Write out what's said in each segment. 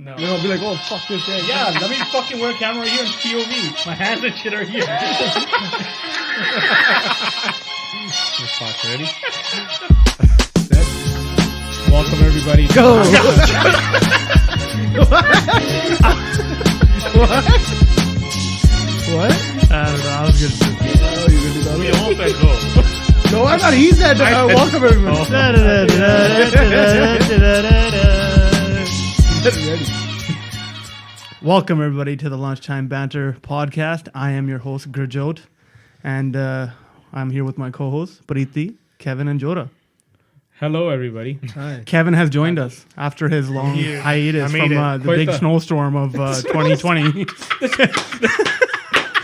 No. Then I'll be like, oh, fuck this guy. Yeah, let me fucking wear a camera right here in POV. My hands and shit are here. Fuck, ready? Welcome everybody. Go! What? I don't know. I was gonna. Oh, you're gonna do that? We all said go. No, I thought he said welcome everybody. Ready. Welcome everybody to the Lunchtime Banter podcast. I am your host Gurjot, and I'm here with my co-hosts Preeti, Kevin, and Jota. Hello, everybody. Hi. Kevin has joined us after his long hiatus from the big snowstorm of 2020.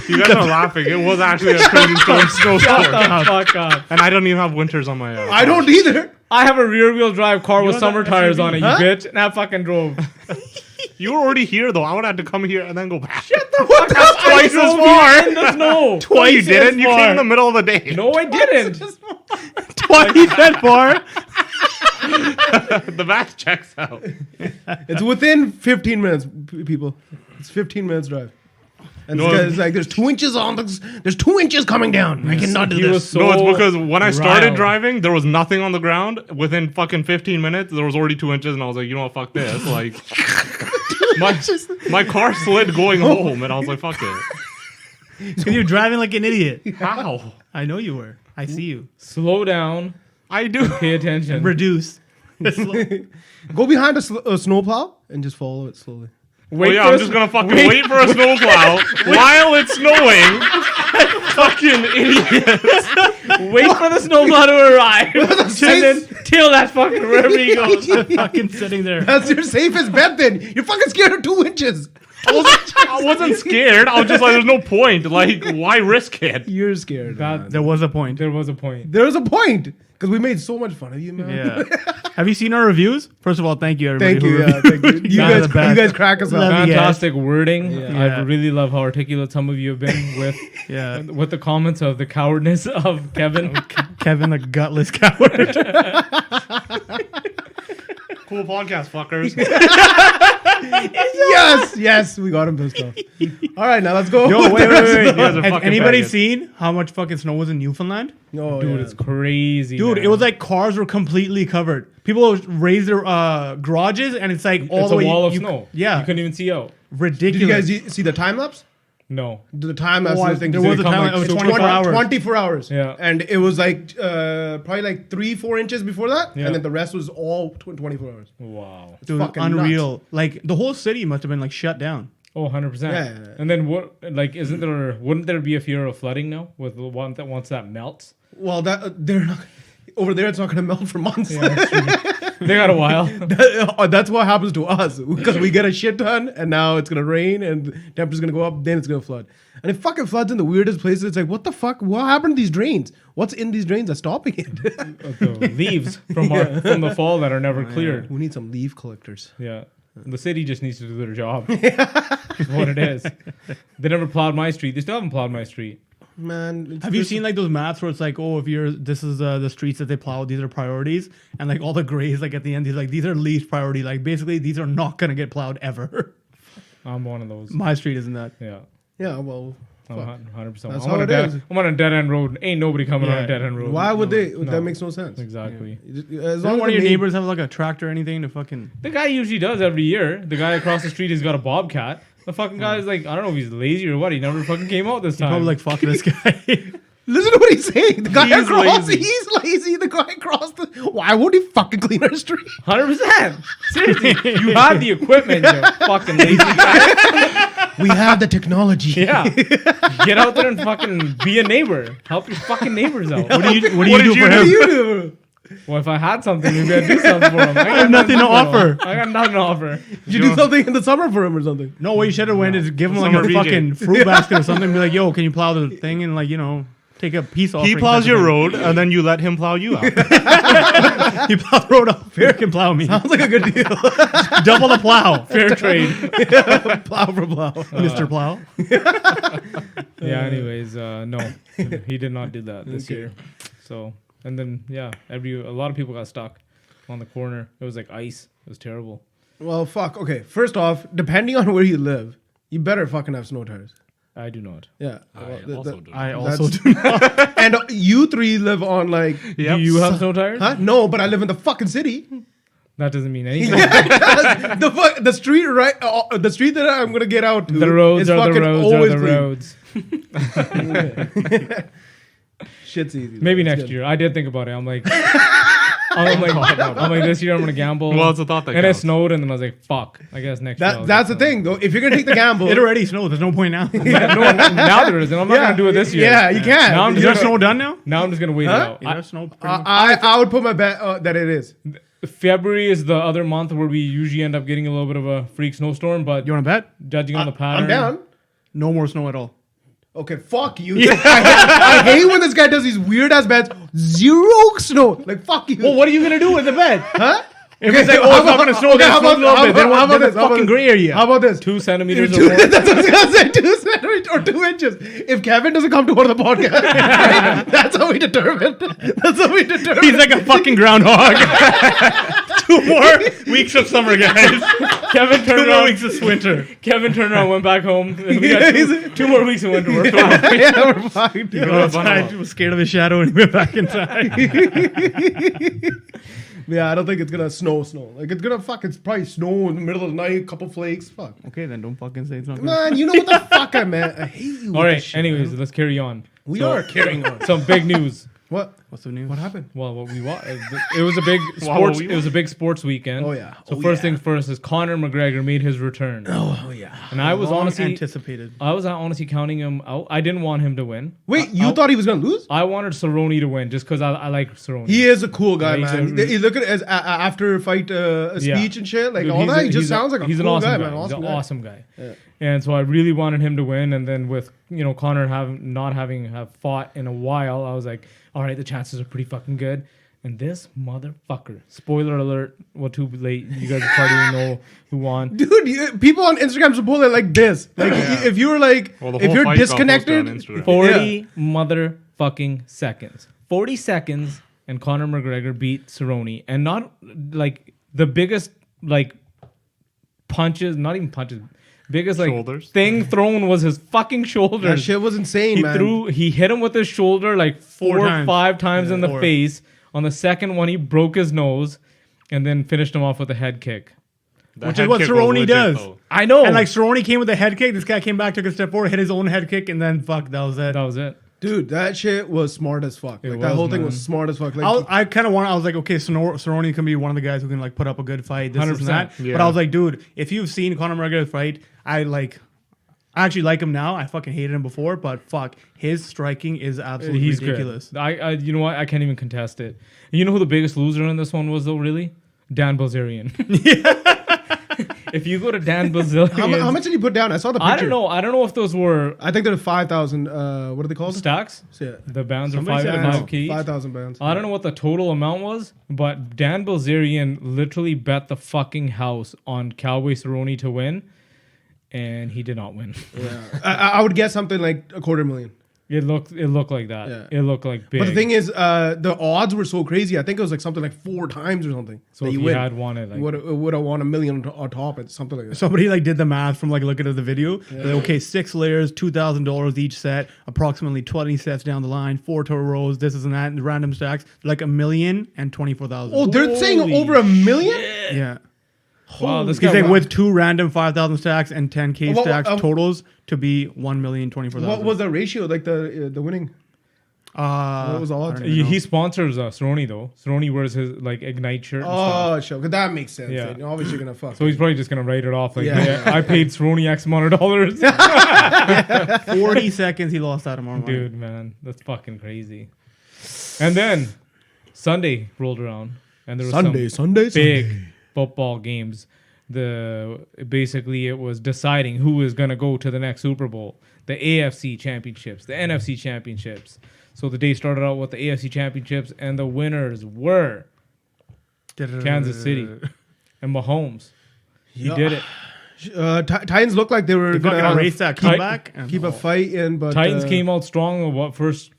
You guys are laughing. It was actually a snowstorm. Fuck up. And I don't even have winters on my I don't either. I have a rear-wheel drive car with summer tires on it, you Huh? bitch. And I fucking drove. You were already here, though. I would have to come here and then go back. Shut the fuck up. Twice as far. In the snow. No, you didn't. as You far. came in the middle of the day. No, I didn't. Twice that far. The math checks out. It's within 15 minutes, people. It's 15 minutes drive. And No, this guy's like, there's 2 inches on the... There's 2 inches coming down. I cannot do He this. was so No, it's because when I started riled. driving, there was nothing on the ground. Within fucking 15 minutes, there was already 2 inches, and I was like, you know what, fuck this. Like, my car slid going home, and I was like, fuck it. You're driving like an idiot. How? I know you were. I see you. Slow down. I do. Pay attention. Reduce. Go behind a snowplow and just follow it slowly. Well, yeah, I'm just gonna fucking wait for a snowplow while it's snowing. Fucking idiot. Wait for the snowplow to arrive. And then tail that fucker wherever he goes. Fucking sitting there. That's your safest bet then. You're fucking scared of 2 inches. I wasn't scared. I was just like, there's no point. Like, why risk it? You're scared. That- There was a point. There was a point. There's a point. Because we made so much fun of you, man. Yeah. Have you seen our reviews? First of all, thank you, everybody. Thank you. who Yeah, thank you. You Guys are guys, best. you guys crack us Love up. you. Fantastic wording. Yeah. I really love how articulate some of you have been with Yeah. with the comments of the cowardness of Kevin. Kevin, a gutless coward. Cool podcast, fuckers. Yes, we got him pissed off. All right, now let's go. Yo, wait. You guys are Has fucking anybody faggots. seen how much fucking snow was in Newfoundland? Oh, Dude, yeah. it's crazy. Dude, man. it was like cars were completely covered. People raised their garages, and it's like all it's the a way. wall of you- snow. Yeah, You couldn't even see out. Did ridiculous. you guys see the time lapse? No. The time lapse. Oh, is the thing. there was They a come time- like it was so 24 hours. 24 hours. Yeah. And it was like probably like 3-4 inches before that, Yeah. and then the rest was all 24 hours. Wow. Dude, fucking unreal. Like the whole city must have been like shut down. Oh, 100%. Yeah. And then what? Like, wouldn't there be a fear of flooding now with the one that once that melts? Well, that they're not over there. It's not going to melt for months. They got a while. That's what happens to us because we get a shit ton, and now it's gonna rain, and temperature's gonna go up. Then it's gonna flood, and it fucking floods in the weirdest places. It's like, what the fuck? What happened to these drains? What's in these drains that's stopping it? The leaves from the fall that are never cleared. We need some leaf collectors. Yeah. The city just needs to do their job. That's what it is. They never plowed my street. They still haven't plowed my street. Man, Have you seen like those maps where it's like, oh, if this is the streets that they plow, these are priorities, and like all the grays, like at the end, these are least priority. Like basically, these are not gonna get plowed ever. I'm one of those. My street isn't that. Yeah. Yeah, well, I'm fuck. 100%. That's I'm how on a it dead. is. I'm on a dead end road. Ain't nobody coming on Yeah. a dead end road. Why would they? No. That makes no sense. Exactly. As Doesn't long one as of your the neighbors have like a tractor or anything to fucking? The guy usually does every year. The guy across the street has got a bobcat. The fucking guy is like, I don't know if he's lazy or what. He never fucking came out this time. Probably like fuck this guy. Listen to what he's saying. The guy He's across, lazy. he's lazy. The guy across the. Why won't he fucking clean our street? 100%. Seriously, you have the equipment, you fucking lazy guy. We have the technology. Yeah. Get out there and fucking be a neighbor. Help your fucking neighbors out. What do you do What for did him? you What do you do? Well, if I had something, maybe I'd do something for him. I have nothing to offer. I got nothing to offer. Did you do something in the summer for him or something? No, what you should have went is give him like Summer a VJ. fucking fruit basket or something. Be like, yo, can you plow the thing and like take a piece off. He plows your road, and then you let him plow you out. He plow the road off. Fair can plow me. Sounds like a good deal. Double the plow. Fair trade. Plow for plow. Mr. Plow. Yeah, anyways, no. He did not do that this year. So, and then, yeah, a lot of people got stuck on the corner. It was like ice. It was terrible. Well, fuck. Okay, first off, depending on where you live, you better fucking have snow tires. I do not. Yeah. I also do not. And you three live on like. Yep. Do you have snow tires? Huh? No, but I live in the fucking city. That doesn't mean anything. The street right, the street that I'm gonna get out to. The roads is are the fucking roads always are the clean. roads. Shit's easy. Maybe It's next good. year. I did think about it. I'm like, I'm like, this year I'm gonna gamble. Well, it's a thought that and it counts. snowed, and then I was like, fuck. I guess next year. That's the thing, though. If you're gonna take the gamble, It already snowed. There's no point now. Now there is, and I'm not gonna do it this year. Yeah, you can. Now I'm Is just there gonna, snow done now? now I'm just gonna wait Huh? it Is out. there snow? I would put my bet that it is. February is the other month where we usually end up getting a little bit of a freak snowstorm, but You want to bet? judging on the pattern, I'm down. No more snow at all. Okay, fuck you. I hate when this guy does these weird ass bets. Zero snow. Like fuck you. Well, what are you gonna do with the bet? Huh? If it's like, oh, it's not gonna snow, then how snow a little bit. Then how about there's this? a fucking gray area. How about this? 2 centimeters or Two- more. That's what I was gonna say. 2 centimeters or 2 inches. If Kevin doesn't come to one of the podcasts, that's how we determine. That's how we determine. He's like a fucking groundhog. 2 more weeks of summer, guys. Kevin 2 turned more around. weeks of winter. Kevin turned around, went back home. We got Yeah, two more weeks of winter. We're fine. Yeah, we're fucked. I was scared of the shadow and went back inside. Yeah, I don't think it's gonna snow. Like it's gonna fucking probably snow in the middle of the night, couple flakes. Fuck. Okay, then don't fucking say it's not gonna. Man, you know what the fuck I meant. I hate you. All with right. this shit, Anyways, man. let's carry on. We are carrying on. Some big news. What? What's the news? What happened? Well, what we want. It was a big Wow, sports. we It was a big sports weekend. Oh, yeah. So Oh, first yeah. things first is Conor McGregor made his return. Oh yeah. And I was Long honestly, anticipated. counting him out. I didn't want him to win. Wait, you thought he was gonna lose? I wanted Cerrone to win just because I like Cerrone. He is a cool guy, Yeah, he's man. You look at it as after fight speech and shit, like Dude, all he's that. a- He just he's a- sounds like a he's cool an awesome guy, guy. man. He's Awesome an guy. awesome guy. Yeah. And so I really wanted him to win. And then with Conor not having fought in a while, I was like, all right, the chances are pretty fucking good. And this motherfucker, spoiler alert, well, too late. You guys probably know who won. Dude, people on Instagram should pull it like this. Like if you were like, Well, the if whole you're fight got posted disconnected, on Instagram. 40 motherfucking seconds. 40 seconds, and Conor McGregor beat Cerrone. And not like the biggest like punches, not even punches, biggest like Shoulders. thing thrown was his fucking shoulders. that shit was insane, man. He hit him with his shoulder like 4 or times. 5 times in the Four. face. On the second one, he broke his nose and then finished him off with a head kick. The Which is head what kick was Cerrone legit, does. though. I know. And like Cerrone came with a head kick. This guy came back, took a step forward, hit his own head kick, and then fuck, that was it. that was it. Dude, that shit was smart as fuck. It Like that was, whole thing man. was smart as fuck. Like, I kind of want. I was like, okay, Cerrone can be one of the guys who can like put up a good fight. This and 100%. that. Yeah. But I was like, dude, if you've seen Conor McGregor fight, I actually like him now. I fucking hated him before, but fuck, his striking is absolutely He's ridiculous. good. I you know what? I can't even contest it. And you know who the biggest loser in this one was though? Really, Dan Bilzerian. If you go to Dan Bilzerian, how much did he put down? I saw the picture. I don't know. I don't know if those were I think there were 5,000. What are they called? stacks. Yeah. The bands are Somebody said five it's key. 5,000 bands. I don't know what the total amount was, but Dan Bilzerian literally bet the fucking house on Cowboy Cerrone to win, and he did not win. Yeah. I would guess something like $250,000. It looked like that. Yeah. It looked like big. But the thing is, the odds were so crazy. I think it was like something like 4 times or something. so that if you he win. had won it, like, would have won $1 million on top. It's something like that. Somebody like did the math from like looking at the video. They're like, okay, 6 layers, $2,000 each set, approximately 20 sets down the line, 4 total rows, this is and that, and random stacks, like $1,024,000. Oh, they're saying Holy over $1 million? yeah. wow, this He's guy like with 2 random 5,000 stacks and 10K What- stacks totals to be $1,024,000. What was the ratio? Like the winning? What was the odds? he sponsors Cerrone though. Cerrone wears his like Ignite shirt. And stuff. Oh, sure. 'Cause that makes sense. Yeah. Then. Obviously, you're gonna fuck. So he's probably just gonna write it off like, Yeah. yeah, I paid Cerrone X amount of dollars. 40 seconds he lost that amount of money. Dude, man, that's fucking crazy. And then Sunday rolled around, and there was some big football games. Basically it was deciding who is gonna go to the next Super Bowl. The AFC championships, the NFC championships. So the day started out with the AFC championships, and the winners were Kansas City and Mahomes. He did it. Titans looked like they were They fucking gonna erased that comeback. and- keep a fight in, but Titans came out strong in what, first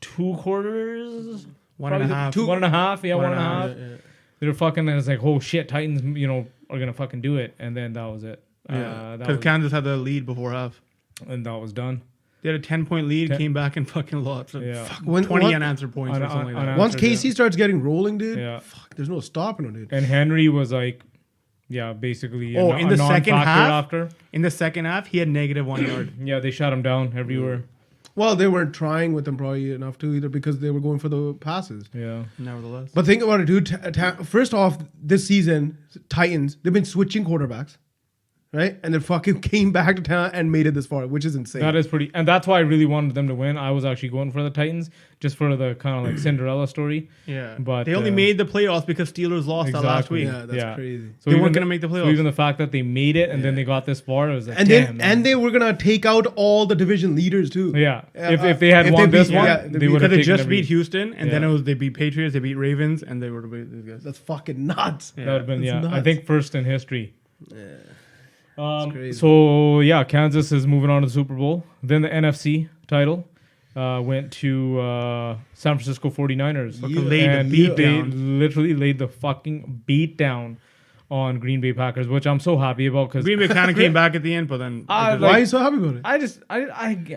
2 quarters? One and a half. One and a half. Yeah, one and a half. Yeah. They were fucking, and it's like, oh shit, Titans, are gonna fucking do it, and then that was it. Because Kansas had the lead before half. And that was done. They had a 10-point lead, came back and fucking lost. Yeah. Fuck, 20 unanswered points or something like that. Once KC starts getting rolling, dude, Yeah. fuck, there's no stopping him, dude. And Henry was like, basically. In the second half? After. In the second half, he had negative 1 yard. Yeah, they shut him down everywhere. Well, they weren't trying with him probably enough too either because they were going for the passes. Yeah. Nevertheless. But think about it, dude. First off, this season, Titans, they've been switching quarterbacks. Right? And then fucking came back to town and made it this far, which is insane. That is pretty. And that's why I really wanted them to win. I was actually going for the Titans just for the kind of like Cinderella story. Yeah. But they only made the playoffs because Steelers lost that last week. Yeah, that's crazy. So They weren't going to make the playoffs. So even the fact that they made it and then they got this far, it was like, And damn, then they were gonna take out all the division leaders too. Yeah. If they had won this one, they would have Because they just taken beat Houston, and then Yeah. they beat Patriots, they beat Ravens, and they would have beat these guys. That's fucking nuts. That would have been, That's I nuts. think first in history. Yeah. So Kansas is moving on to the Super Bowl. Then the NFC title went to San Francisco 49ers. Fucking laid the And beat they down. literally laid the fucking beat down on Green Bay Packers, which I'm so happy about because Green Bay kind of came back at the end, but then Why are you so happy about it?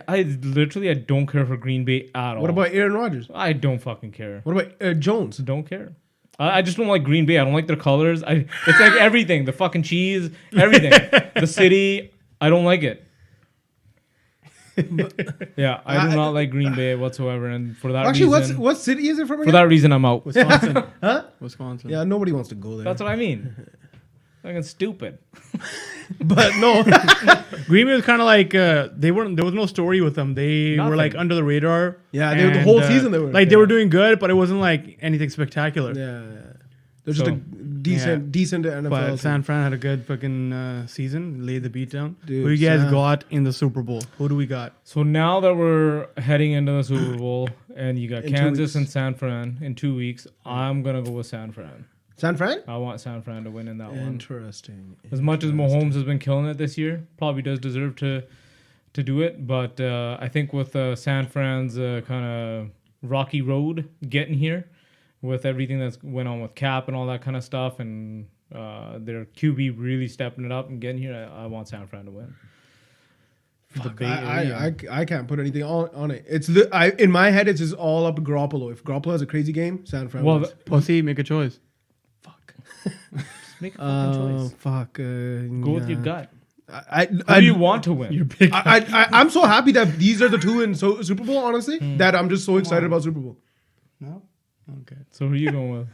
I literally don't care for Green Bay at all. What about Aaron Rodgers? I don't fucking care. What about Jones? Don't care. I just don't like Green Bay. I don't like their colors. It's like everything. The fucking cheese, everything. The city, I don't like it. Yeah, I do not like Green Bay whatsoever. And for that reason... what city is it from For again? that reason, I'm out. Wisconsin. Huh? Wisconsin. Yeah, nobody wants to go there. That's what I mean. Fucking stupid. But no, Green Bay was kind of like they weren't. There was no story with them. They were like Nothing. under the radar. Yeah, the whole season they were. like they were doing good, but it wasn't like anything spectacular. yeah. They're just a decent NFL. But team. San Fran had a good fucking season. Laid the beat down. Dude, Who you guys San- got in the Super Bowl? Who do we got? So now that we're heading into the Super Bowl and you got In 2 Kansas weeks. and San Fran in 2 weeks, I'm going to go with San Fran. San Fran? I want San Fran to win in that one. Interesting. As much as Mahomes has been killing it this year, probably does deserve to do it. But I think with San Fran's kind of rocky road getting here, with everything that's went on with Cap and all that kind of stuff, and their QB really stepping it up and getting here, I want San Fran to win. Fuck, I can't put anything on it. It's in my head, it's just all up to Garoppolo. If Garoppolo has a crazy game, San Fran wins. Pussy, make a choice. Fuck. Make a fucking choice. Fuck. Go with your gut. I Who do you want to win? I'm so happy that these are the two in Super Bowl, honestly, that I'm just so excited about Super Bowl. No. Okay. So who are you going with?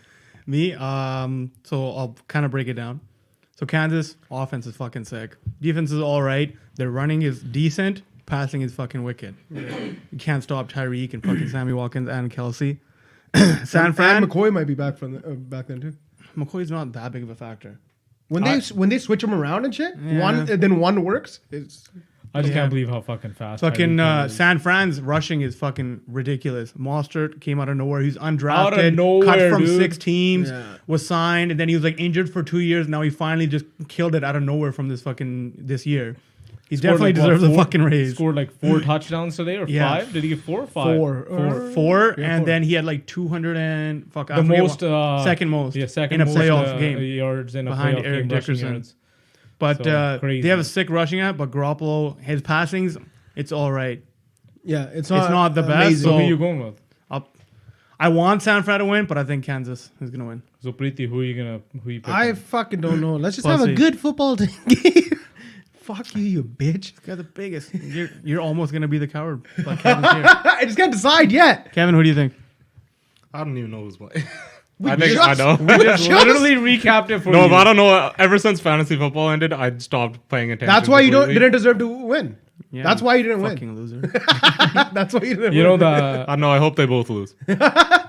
Me. So I'll kind of break it down. So Kansas offense is fucking sick. Defense is all right. Their running is decent. Passing is fucking wicked. You can't stop Tyreek and fucking Sammy Watkins and Kelsey. San Fran. And McCoy might be back from back then too. McCoy's not that big of a factor. When they switch them around and shit, Yeah. one works. I just can't believe how fucking fast. Fucking Tyreek is. San Fran's rushing is fucking ridiculous. Mostert came out of nowhere. He's undrafted, Out of nowhere, cut from dude. 6 teams, Yeah. was signed, and then he was like injured for 2 years. Now he finally just killed it out of nowhere from this year. He Scored definitely like, what, deserves a 4 fucking raise. Scored like 4 touchdowns today or Yeah. 5? Did he get 4 or 5? Four, Yeah, and 4. then he had like 200 and fuck. I The forget most, second most. Yeah, second in a most, playoff game yards in a behind playoff Eric game, rushing Dickerson. yards. But So, crazy. they have a sick rushing attack. But Garoppolo, his passings, it's all right. Yeah, it's not the best, amazing. So So- who are you going with? I want San Fran to win, but I think Kansas is gonna win. So Preeti, who you picking? I fucking don't know. Let's just have a Pussy. good football game. Fuck you bitch. This guy's the biggest. You're almost gonna be the coward. But Kevin's here. I just can't decide yet. Kevin, who do you think? I don't even know who's playing. We I think just- I know. We just literally recapped it for you. No, but I don't know. Ever since fantasy football ended, I stopped paying attention. That's why you completely. didn't deserve to win. Yeah, That's why you didn't win. fucking loser. That's why you didn't You win. know the I know. I hope they both lose.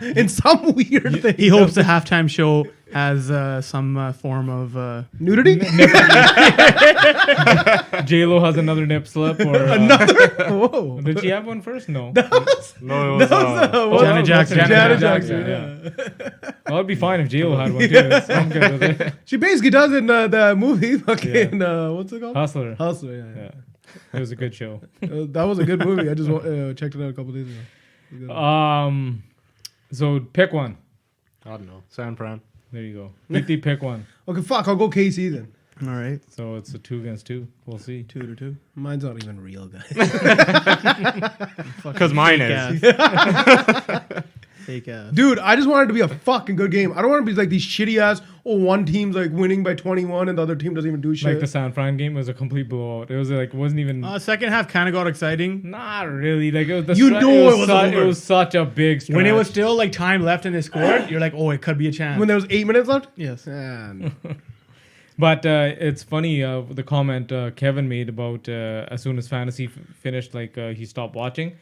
In some weird thing. He hopes the halftime show has some form of Nudity? J-Lo has another nip slip or Whoa. did she have one first? No. No, it was. Janet Jackson. Janet Jackson, Jackson. Well, it'd be fine if J-Lo had one too. So I'm good with it. She basically does in the movie. Fucking, what's it called? Hustler. Hustler, yeah. Yeah. It was a good show. That was a good movie. I just checked it out a couple days ago. So pick one. I don't know. San Fran. There you go. Preeti, pick one. Okay, fuck. I'll go KC then. All right. So it's a 2 against 2. We'll see. 2-2. Mine's not even real, guys. Because mine is. Fake ass. Dude, I just want it to be a fucking good game. I don't want to be like these shitty ass. Oh, one team's like winning by 21 and the other team doesn't even do shit. Like the San Fran game was a complete blowout. It was like wasn't even. Second half kind of got exciting. Not really. Like it was the You know it was such, over. it was such a big stretch. When it was still like time left and they scored, you're like, oh, it could be a chance. when there was 8 minutes left. Yes. And But it's funny the comment Kevin made about as soon as fantasy finished, like he stopped watching.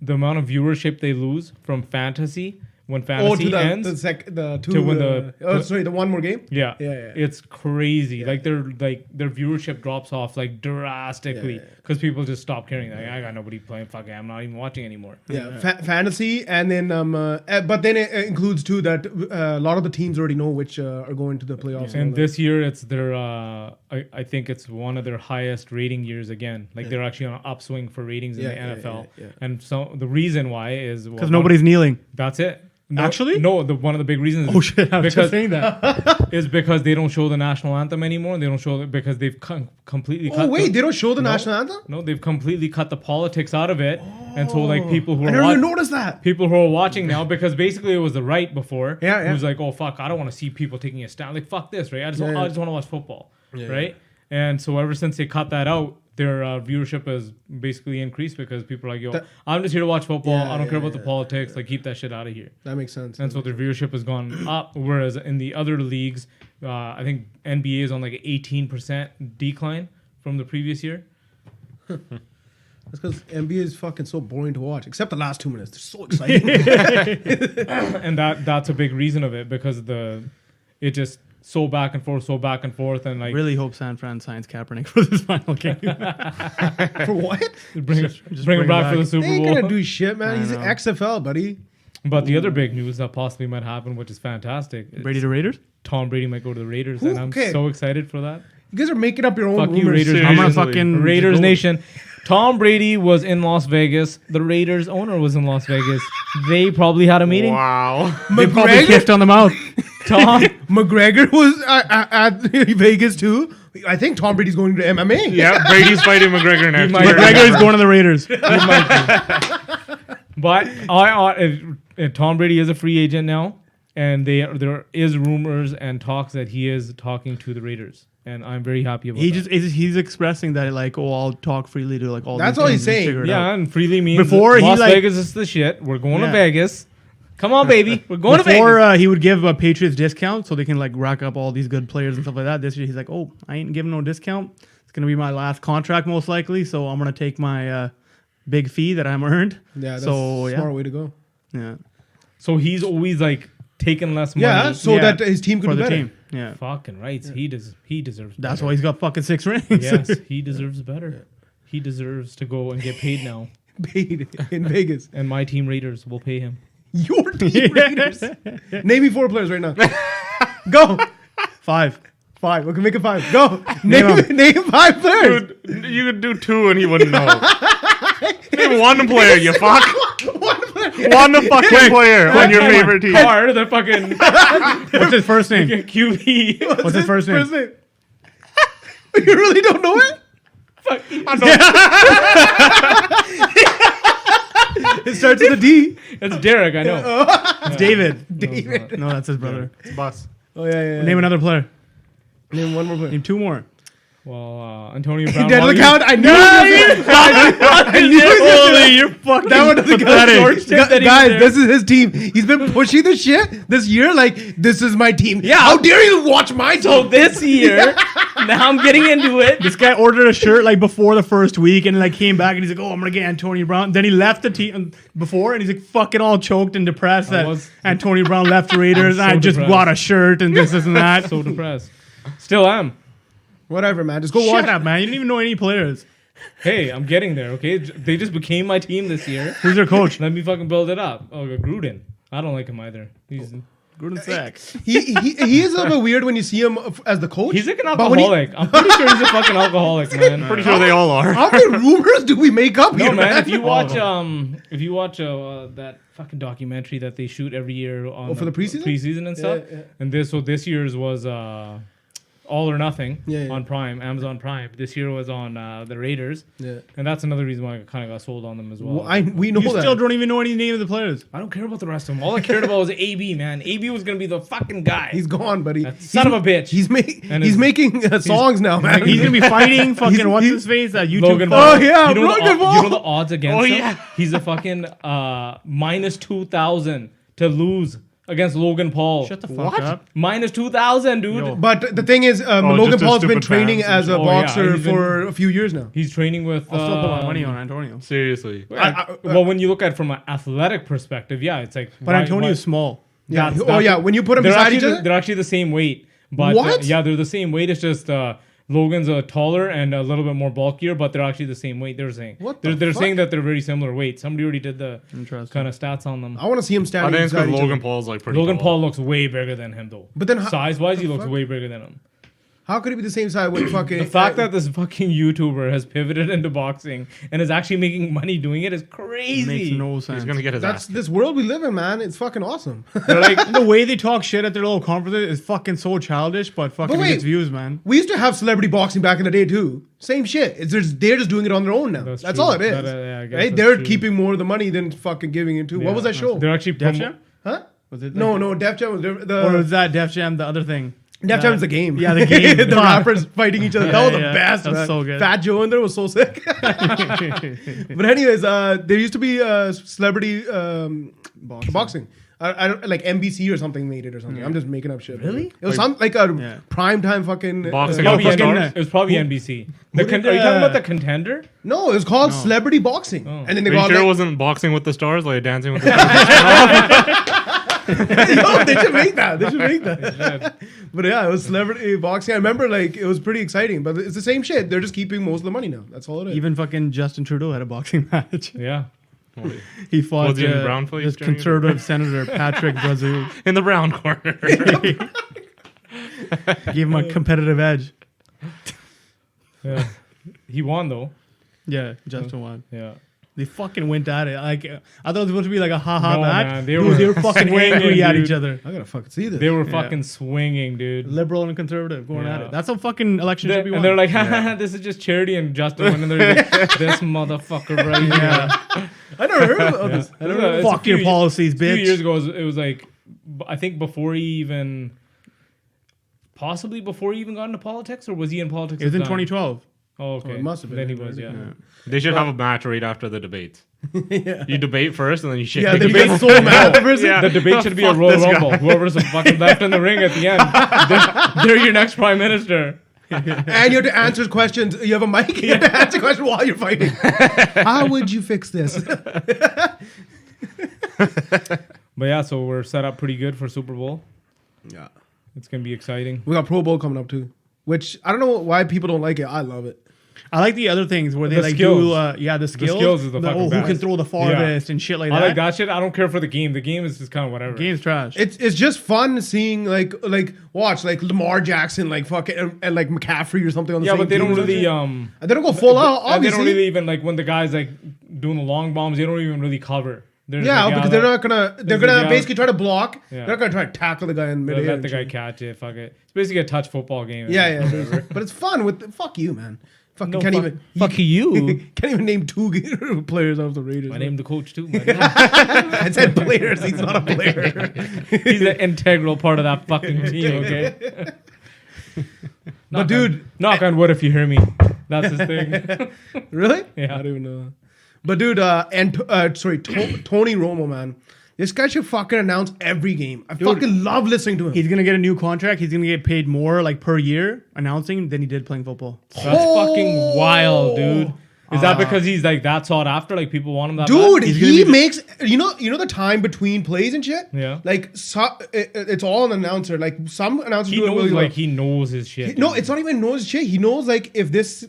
The amount of viewership they lose from fantasy when fantasy to ends. the one more game. Yeah. Yeah. It's crazy. Like their viewership drops off like drastically because people just stop caring. Like, I got nobody playing. Fuck it, I'm not even watching anymore. Yeah, fantasy, and then but then it includes too that a lot of the teams already know which are going to the playoffs. And this year, it's their I think it's one of their highest rating years again. Like they're actually on an upswing for ratings in the NFL. yeah. And so the reason why is Because nobody's kneeling. That's it. No, Actually? no. One of the big reasons. Oh shit! I was because just saying that. is because they don't show the national anthem anymore. They don't show it because they've completely. Oh cut wait, they don't show the national anthem? No, they've completely cut the politics out of it, and so like people who I are never even noticed that. people who are watching now, because basically it was the right before, Yeah. who's like, oh fuck, I don't want to see people taking a stand. Like fuck this, right? I just want to watch football, right? And so ever since they cut that out, their viewership has basically increased because people are like, yo, I'm just here to watch football. I don't care about the politics. Like keep that shit out of here. That makes sense. And so their viewership has gone up, whereas in the other leagues, I think NBA is on like an 18% decline from the previous year. That's because NBA is fucking so boring to watch, except the last 2 minutes. They're so exciting. And that's a big reason of it because it just so back and forth, and like Really hope San Fran signs Kaepernick for this final game. For what? bring him back for the Super They ain't Bowl. gonna do shit, man. I He's an know. XFL, buddy. But the other big news that possibly might happen, which is fantastic, is Brady to Raiders. Tom Brady might go to the Raiders, and I'm Okay. so excited for that. You guys are making up your own Fuck you, rumors. Raiders. I'm gonna Seriously. fucking Raiders go- Nation. Tom Brady was in Las Vegas. The Raiders owner was in Las Vegas. They probably had a meeting. Wow. They probably McGregor, kissed on the mouth. Tom, McGregor was at Vegas too. I think Tom Brady's going to MMA. Yeah, Brady's fighting McGregor next might- year. McGregor is going to the Raiders. but if Tom Brady is a free agent now, and there is rumors and talks that he is talking to the Raiders, and I'm very happy about that. He's expressing that like, oh, I'll talk freely to like all. That's these all things he's and saying. figure it Yeah, out. and freely means Before he, Las like- Vegas is the shit. We're going to Yeah. Vegas. Come on, baby. We're going to Before Vegas. he would give a Patriots discount so they can like rack up all these good players and stuff like that. This year he's like, oh, I ain't giving no discount. It's gonna be my last contract most likely, so I'm gonna take my big fee that I'm earned. Yeah, that's So, a yeah. smart way to go. Yeah, So he's always like taking less money. Yeah, so Yeah. that his team could for do the better. team. Yeah, Fucking rights. He deserves. that's better. why he's got fucking 6 rings. Yes, he deserves better. He deserves to go and get paid now. Paid in Vegas. And my team Raiders will pay him. Your team Raiders. Name me 4 players right now. Go. 5. 5. Okay, make it 5. Go. Name 5 players. Dude, you could do 2 and he wouldn't know. Name 1 player, you fuck. One fucking player on your favorite team. Car, the fucking What's his first name? QB. What's his first name? You really don't know it? It starts with a D. It's Derek, I know. It's David. David. No, that's his brother. It's Bus. Oh, yeah. Name another player. Name one more player. Name 2 more. Well, Antonio Brown. Dead Holiday- count. I knew it. I knew it. You're fucking That one doesn't pathetic. count. that he was Guys, there. this is his team. He's been pushing the shit this year. Like, this is my team. Yeah. How dare you watch my team? So this year, now I'm getting into it. This guy ordered a shirt like before the first week and like came back and he's like, oh, I'm gonna get Antonio Brown. Then he left the team before and he's like fucking all choked and depressed that was- Antonio Brown left the Raiders. I'm And so I just depressed. bought a shirt and this and that. So depressed. Still am. Whatever, man. Just go Shut watch. up, man. You didn't even know any players. Hey, I'm getting there, okay? They just became my team this year. Who's your coach? Let me fucking build it up. Oh, Gruden. I don't like him either. He's Good and sack. He is a little bit weird when you see him as the coach. He's like an but when he- alcoholic. I'm pretty sure he's a fucking alcoholic, man. Pretty sure they all are. How many rumors do we make up No here, man, man? if you watch that fucking documentary that they shoot every year on for the preseason? and stuff, Yeah. and this year's was All or Nothing Yeah. on Prime, Amazon Prime. This year was on the Raiders, Yeah. and that's another reason why I kind of got sold on them as well. We know You that. still don't even know any name of the players. I don't care about the rest of them. All I cared about was AB, man. AB was gonna be the fucking guy. He's gone, buddy. That son of a bitch. He's his- making songs now, man. He's gonna be fighting fucking what's his face that YouTube. Logan fuck- Paul. Oh, yeah, you know, Logan Paul. you know the odds against Oh, him? yeah. He's a fucking minus 2,000 to lose against Logan Paul. Shut the fuck up. Minus 2,000, dude. Yo. But the thing is, Logan just to Paul's been stupid training fans as a and shit. Oh, yeah, boxer he's been- for a few years now. He's training with. I'll still put my money on Antonio. Seriously. Well, when you look at it from an athletic perspective, yeah, it's like. But Antonio's small. Yeah. That's- Oh yeah. When you put them They're beside actually, each other, they're actually the same weight. But What? yeah, they're the same weight. It's just Logan's taller and a little bit more bulkier, but they're actually the same weight. They're saying. What the They're fuck? saying that they're very similar weight. Somebody already did the Interesting. kind of stats on them. I want to see him I standing think it's beside because each Logan other. Paul's like pretty Logan tall. Paul looks way bigger than him, though. But then Size-wise, he the looks fuck? way bigger than him. How could it be the same side when fucking The fact that this fucking YouTuber has pivoted into boxing and is actually making money doing it is crazy. Makes no sense. He's gonna get his that's ass. this world we live in, man. It's fucking awesome. They're like the way they talk shit at their little conferences is fucking so childish, but fucking wait. gets views, man. We used to have celebrity boxing back in the day too. Same shit. They're just doing it on their own now. That's That's true. all it is. That, yeah, I guess right? that's They're true. keeping more of the money than fucking giving it to. What was that show? They're actually Def Jam? Huh? Was it No, Def Jam was Or the was that Def Jam the other thing? Def Jam's the game. Yeah, the game. the Fuck. rappers fighting each other. that was the yeah. best. That's man. so good. Fat Joe in there was so sick. But anyways, there used to be celebrity boxing. I don't like NBC or something made it or something. I'm just making up shit. Really? It was some like a primetime fucking Boxing Probably Fucking it was probably NBC. The are you talking about the Contender? No, it was called celebrity boxing. And then they Are you got sure it like, wasn't Boxing with the Stars, like Dancing with the Stars? yo, they should make that. They should make that. But yeah, it was celebrity boxing. I remember like it was pretty exciting. But it's the same shit. They're just keeping most of the money now. That's all it is. Even fucking Justin Trudeau had a boxing match. Yeah. He fought Was he in brown face this during it? conservative senator Patrick Brazil. In the brown corner. Gave him a competitive edge. Yeah. He won though. Yeah, Justin won. Yeah. They fucking went at it. Like I thought it was supposed to be like a haha No, match. man, they were fucking swinging, angry at dude. each other. I gotta fucking see this. They were fucking swinging, dude. Liberal and conservative going at Yeah. it. That's how fucking election should be won. And they're like, this is just charity, and Justin went in there, like, this motherfucker right here. I never heard about this. I never heard It's a fuck few your policies, A few bitch. years ago, it was like, I think possibly before he even got into politics, or was he in politics? It was at in the time? 2012. Oh, okay. it must have been Then he then, was, right? yeah. They should have a match right after the debates. You debate first and then you shake. Yeah, the they get so mad at the person. Yeah. The debate should be a Fuck Royal this guy. Rumble. Whoever's fucking left in the ring at the end, they're your next prime minister. And you have to answer questions. You have a mic. You have to answer questions while you're fighting. How would you fix this? But yeah, so we're set up pretty good for Super Bowl. Yeah. It's gonna be exciting. We got Pro Bowl coming up too, which I don't know why people don't like it. I love it. I like the other things where they The like skills. do the skills. skills is the fucking who best. can throw the farthest and shit like I that. like that shit. I don't care for the game. The game is just kind of whatever. Game's trash. It's just fun seeing like watch like Lamar Jackson like fucking and like McCaffrey or something on the Yeah, same but they team don't or really something. And they don't go full out. and they Obviously, don't really even like when the guys like doing the long bombs. They don't even really cover. They're just yeah, like, because they're not gonna. They're gonna yeah. basically try to block. Yeah. They're not gonna try to tackle the guy in They'll midair. let the and guy shit. catch it. Fuck it. It's basically a touch football game. Yeah, but it's fun with fuck you, man. Fucking No, can't fuck- even fuck you. can't even name two players off the Raiders. I named the coach too. Man. I said players. He's not a player. He's an integral part of that fucking team. Okay. But dude, knock on wood if you hear me. That's his thing. really? Yeah. I don't even know. But dude, Tony Romo, man. This guy should fucking announce every game. I fucking love listening to him. He's gonna get a new contract. He's gonna get paid more like per year announcing than he did playing football. That's fucking wild, dude. Is that because he's like that sought after? Like people want him that Dude, bad? he makes you know the time between plays and shit. Yeah. like it's all an announcer. Like some announcers He do it knows really well. like he knows his shit. No, it's not even knows shit. He knows like if this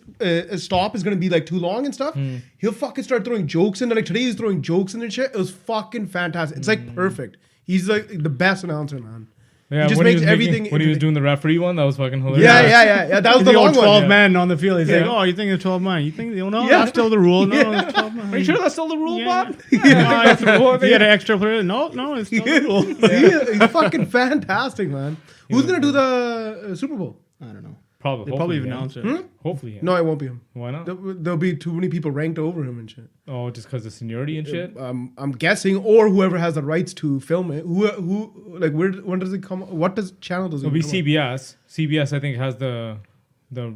stop is gonna be like too long and stuff, he'll fucking start throwing jokes in there. Like today he's throwing jokes in and shit. It was fucking fantastic. It's like perfect. He's like the best announcer, man. Yeah, He just when makes he was everything. when he was doing the referee one, that was fucking hilarious. Yeah. That was He's the the long old one. 12 Yeah. men on the field. He's like, Yeah. oh, you think it's 12 men? You think, no, Yeah. that's still the rule. No, it's 12 men. Are you sure that's still the rule, Yeah. Bob? That's the rule. He had an extra player. No, it's still the rule. He's fucking fantastic, man. Who's gonna do the Super Bowl? I don't know. Probably. They probably hopefully, even announced it. Hopefully. Yeah. No, it won't be him. Why not? There'll be too many people ranked over him and shit. Oh, just because of seniority and shit? I'm guessing, or whoever has the rights to film it. Who like when does it come? What channel does it? It'll be come on? CBS. CBS, I think, has the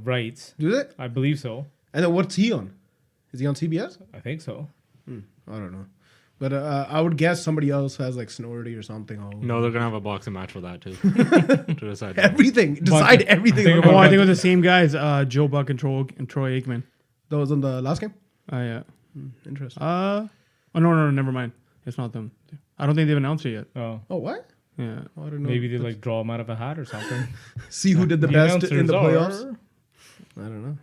rights. Does it? I believe so. And then what's he on? Is he on CBS? I think so. I don't know, but I would guess somebody else has like seniority or something. No, they're gonna have a boxing match for that too. To decide that. Everything. Decide everything. think about Oh, about I it. think it was the same guys, Joe Buck and Troy Aikman. That was in the last game. Yeah. Interesting. Oh, no, never mind. It's not them. I don't think they've announced it yet. Oh. Oh, what? Yeah. Oh, I don't know. Maybe they like draw him out of a hat or something. See who did the best in the announcers playoffs. are- I don't know.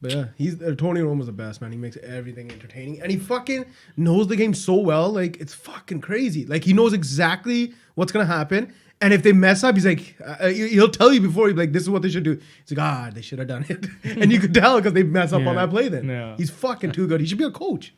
But yeah, Tony Romo's the best, man. He makes everything entertaining. And he fucking knows the game so well. Like, it's fucking crazy. Like, he knows exactly what's going to happen. And if they mess up, he's like, he'll tell you before, he's like, this is what they should do. He's like, they should have done it. And you could tell because they mess up on Yeah. that play then. Yeah. He's fucking too good. He should be a coach.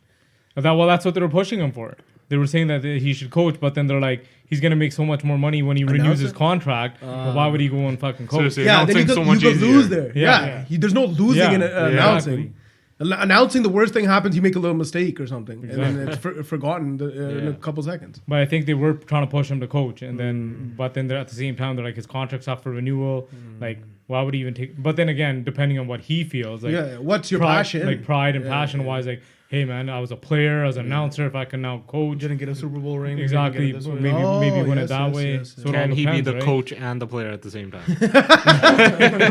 Well, that's what they were pushing him for. They were saying that he should coach, but then they're like, he's going to make so much more money when he renews his Announcer? contract. Well, why would he go and fucking coach? Seriously. Yeah, then you Announcing could, so much you could easier. lose there. Yeah. There's no losing Yeah. in Yeah. announcing. Announcing, the worst thing happens, you make a little mistake or something. And then Exactly. it's forgotten in a couple seconds. But I think they were trying to push him to coach, and then, but then they're at the same time, they're like, his contract's up for renewal. Like, why would he even take? But then again, depending on what he feels, like, Yeah, what's your pride, passion? like pride and passion wise, like, hey man, I was a player, I was an announcer. If I can now coach, Didn't get a Super Bowl ring. exactly, Get it this way. maybe Oh, win yes, it that yes, way. yes, So it all Can he be depends, the right? coach and the player at the same time?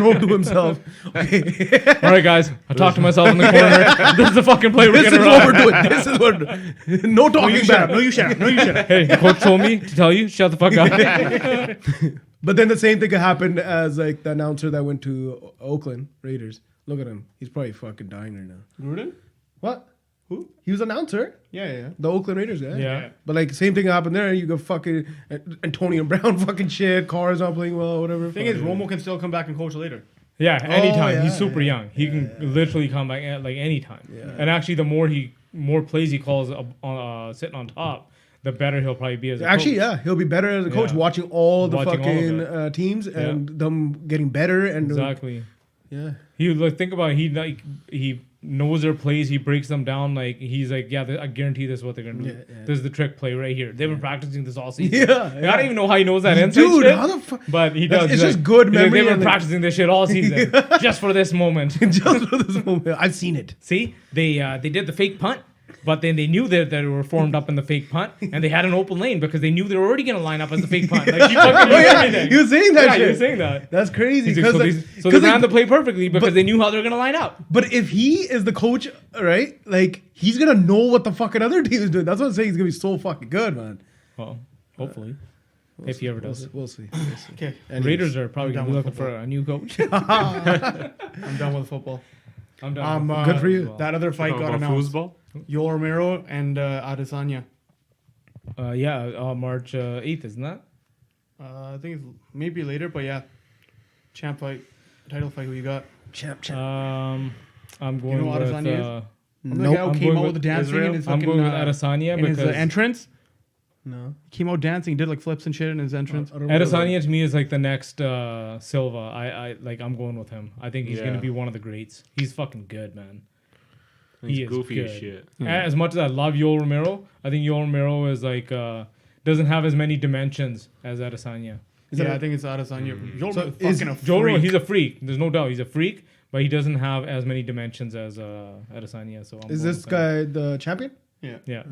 Roll to himself. Okay. All right, guys, I talked to myself in the corner. This is the fucking play we're This is gonna what run. we're doing. This is what. No talking back. No, you shut up. No, you shut up. Hey, the coach told me to tell you, shut the fuck up. But then the same thing happened as like the announcer that went to Oakland Raiders. Look at him. He's probably fucking dying right now. Gruden? What? Who? He was announcer. Yeah. The Oakland Raiders guy. Yeah. But like same thing happened there. You go fucking Antonio Brown fucking shit. Carr's not playing well. Whatever. Thing is, Romo can still come back and coach later. Yeah, anytime. yeah, He's super young. He can literally come back at like anytime. And actually, the more plays he calls sitting on top, the better he'll probably be as a Actually, coach. yeah, he'll be better as a coach Yeah. watching all the Watching all of fucking teams and them getting better and Exactly. yeah. He like think about it, he knows their plays. He breaks them down. Like he's like, yeah, I guarantee this is what they're gonna do. Yeah. This is the trick play right here. They've been practicing this all season. Yeah, Like, I don't even know how he knows that inside Dude, shit. how the fuck? But he That's- does. it's He's just like- good he's like, memory They've been and, like- practicing this shit all season just for this moment. Just for this moment, I've seen it. See, they did the fake punt, but then they knew that they were formed up in the fake punt, and they had an open lane because they knew they were already going to line up as the fake punt. Like, he fucking knew everything. He was saying that Yeah, shit. he was saying that. That's crazy. He's like, Because so they ran the play perfectly because they knew how they were going to line up. but if he is the coach, right? Like he's gonna know what the fucking other team is doing. That's what I'm saying. He's gonna be so fucking good, man. Well, hopefully, if he ever does. We'll see. Okay. Raiders are probably I'm going to done be looking with for a new coach. I'm done with football. I'm done. Good for you. That other fight got About announced. foosball? Yoel Romero and Adesanya. March 8th, isn't that? I think it's maybe later, but yeah. Champ fight, title fight. Who you got? Champ. I'm going You know what with. Adesanya is? Nope. The guy who I'm came going out with with the dancing Israel. in his I'm fucking, going with Adesanya in his because entrance. No. He came out dancing, did like flips and shit in his entrance. I don't know. Adesanya to me is like the next Silva. I'm going with him. I think he's Yeah. going to be one of the greats. He's fucking good, man. He's He is goofy as good. shit. As much as I love Yoel Romero, I think Yoel Romero is like doesn't have as many dimensions as Adesanya. I think it's Adesanya. Yoel So Romero's is fucking a Joe Rogan, freak. he's a freak. There's no doubt he's a freak, but he doesn't have as many dimensions as Adesanya. So I'm Is going this with him. guy the champion? Yeah.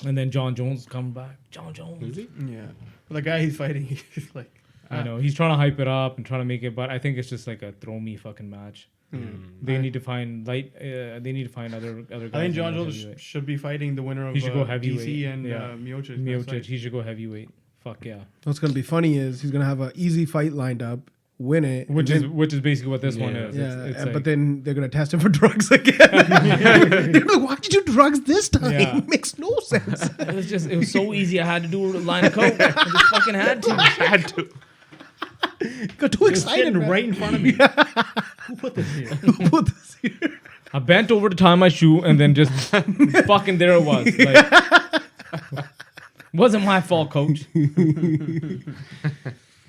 And then John Jones coming back. John Jones. Is he? Yeah. But the guy he's fighting, he's like. I know he's trying to hype it up and trying to make it, but I think it's just like a throw me fucking match. They need to find They need to find other guys. I think John in the Jones heavyweight. should be fighting the winner of He should go heavyweight. DC and Yeah. Miocic. next Miocic, fight. he should go heavyweight. Fuck yeah. What's gonna be funny is he's gonna have an easy fight lined up, win it, which and is basically what this one Yeah. is. yeah, It's but like, then they're gonna test him for drugs again. They're like, why did you do drugs this time? Yeah. Makes no sense. it was so easy. I had to do a line of coke. I just fucking had to. Had to. Got too It's excited, sitting man. right in front of me. Who put this here? Who put this here? I bent over to tie my shoe, and then just fucking there it was. Like, wasn't my fault, coach.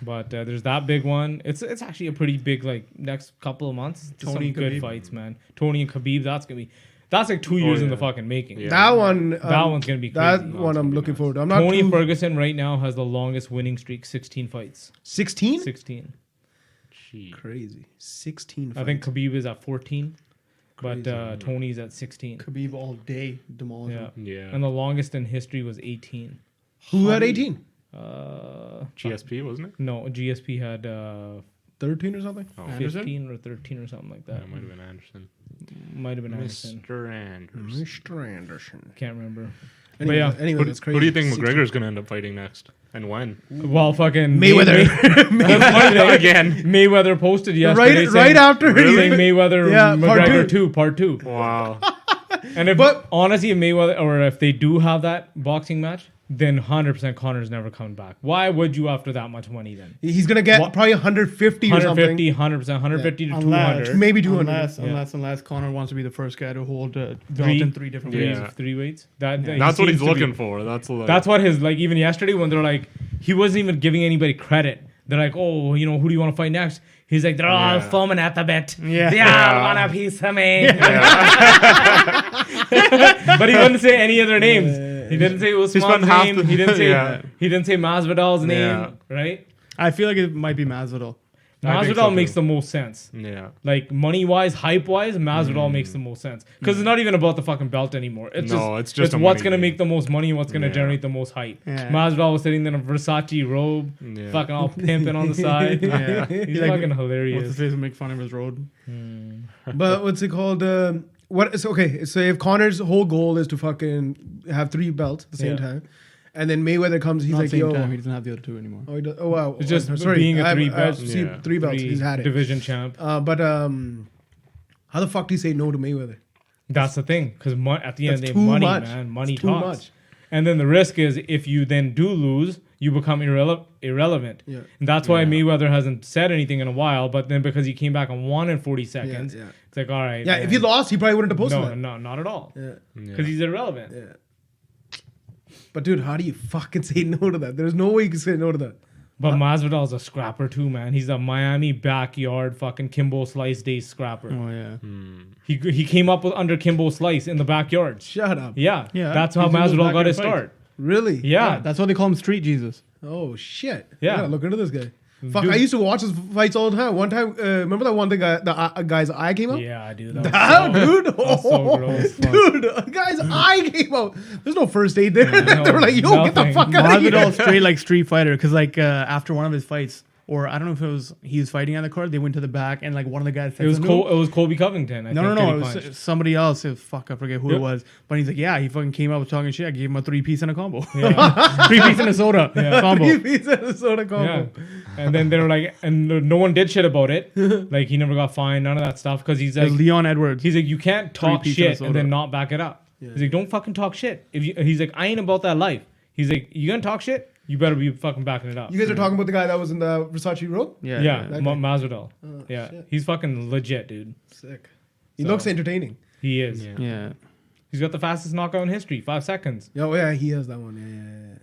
But there's that big one. It's actually a pretty big like next couple of months. Just Tony some good Khabib. fights, man. Tony and Khabib. That's like 2 years in the yeah. fucking making. Yeah. That one. That one's gonna be That crazy. one I'm gonna be looking nice. forward to. I'm not Tony too, Ferguson right now has the longest winning streak, 16 fights. 16. 16. Gee. Crazy. 16. I think Khabib is at 14, Crazy. but Tony's at 16. Khabib all day demolishing. Yeah. Yeah. And the longest in history was 18. Who had 18? GSP, wasn't it? No, GSP had 13 or something. Oh, Anderson? 15 or 13 or something like that. that might have been Anderson. Might have been Anderson. Mr. Anderson. Mr. Anderson. Can't remember. Anyway, yeah. anyway, that's crazy. Who do you think 16. McGregor's going to end up fighting next? And when? Well, fucking Mayweather. Again. Mayweather posted yesterday right after saying Mayweather Yeah, part McGregor two. 2, part 2. Wow. And if But- honestly, if Mayweather or if they do have that boxing match, then 100% Connor's never coming back. Why would you after that much money then? He's gonna get What? probably 150 or something. 150, 100%, 150 to Unless- 200. Maybe 200. Unless Connor wants to be the first guy to hold a belt Three? in 3 different Yeah. ways. Three weights. That he That's what seems he's to be- looking for. That's what his like. Even yesterday when they're like, he wasn't even giving anybody credit. They're like, oh, who do you want to fight next? He's like, they're all Yeah. foaming at the bit. Yeah. They all Yeah. want a piece of me. But he wouldn't say any of their names. He didn't say Usman's spent half name. the- He didn't say Yeah. he didn't say Masvidal's name. Yeah. Right? I feel like it might be Masvidal. I think Masvidal so, makes too. the most sense. Yeah. Like money wise, hype wise, Masvidal makes the most sense because it's not even about the fucking belt anymore. It's No, it's just a what's money gonna game. make the most money and what's gonna Yeah. generate the most hype. Yeah. Masvidal was sitting there in a Versace robe, Yeah. fucking all pimping on the side. Yeah. He's Like, fucking What's hilarious. his face and make fun of his road? But what's it called? Okay, so if Connor's whole goal is to fucking have 3 belts at the same Yeah. time, and then Mayweather comes, he's Not like, same yo. time. He doesn't have the other 2 anymore. Oh, he does, oh wow. It's just sorry. being a I've 3 belt. seen Yeah. 3 belts. He's had it. Division champ. But how the fuck do you say no to Mayweather? That's the thing, because at the end of the That's day, too money, much. man, money It's too talks. much. And then the risk is if you then do lose, you become irrelevant. Yeah. And that's why Yeah. Mayweather hasn't said anything in a while. But then because he came back and won in 40 seconds, yeah. it's like, all right. Yeah, if he lost, he probably wouldn't have posted no, that. no, not at all. Yeah. Because he's irrelevant. Yeah. But dude, how do you fucking say no to that? There's no way you can say no to that. But Masvidal's a scrapper too, man. He's a Miami backyard fucking Kimbo Slice Days scrapper. Oh yeah. He came up with under Kimbo Slice in the backyard. Shut up. Yeah, Yeah, that's how he's in those Masvidal got backyard his fights. start. Really? Yeah, That's why they call him Street Jesus. Oh shit. Yeah. I gotta look into this guy. Fuck, Dude. I used to watch his fights all the time. One time, remember that one thing, the guy's eye came out? yeah, dude. That was Ah, dude. that's so gross. Dude, a guy's eye came out. There's no first aid there. no, they were like, yo, get the nothing. fuck out of here. Masvidal straight like Street Fighter because like after one of his fights, or I don't know if it was he was fighting on the card, they went to the back and like one of the guys. It was texted him. It was Colby Covington. I No, think, no, that no. he It was punched. somebody else. Fuck, I forget who Yep. it was. But he's like, yeah, he fucking came out with talking shit. I gave him a 3-piece and a combo. Yeah. 3-piece and a soda combo. He's at a soda Yeah, combo. and then they were like, and no one did shit about it. Like he never got fined, none of that stuff, because he's It was like, Leon Edwards. he's like, you can't talk 3-piece and a shit and soda. then not back it up. He's like, don't fucking talk shit. He's like, I ain't about that life. He's like, you gonna talk shit? You better be fucking backing it up. You guys are talking about the guy that was in the Versace robe? yeah, yeah, that guy. Masvidal. Yeah, shit. he's fucking legit, dude. Sick. He So- looks entertaining. He is. Yeah. yeah. He's got the fastest knockout in history, 5 seconds. Oh, yeah, he has that one. Yeah.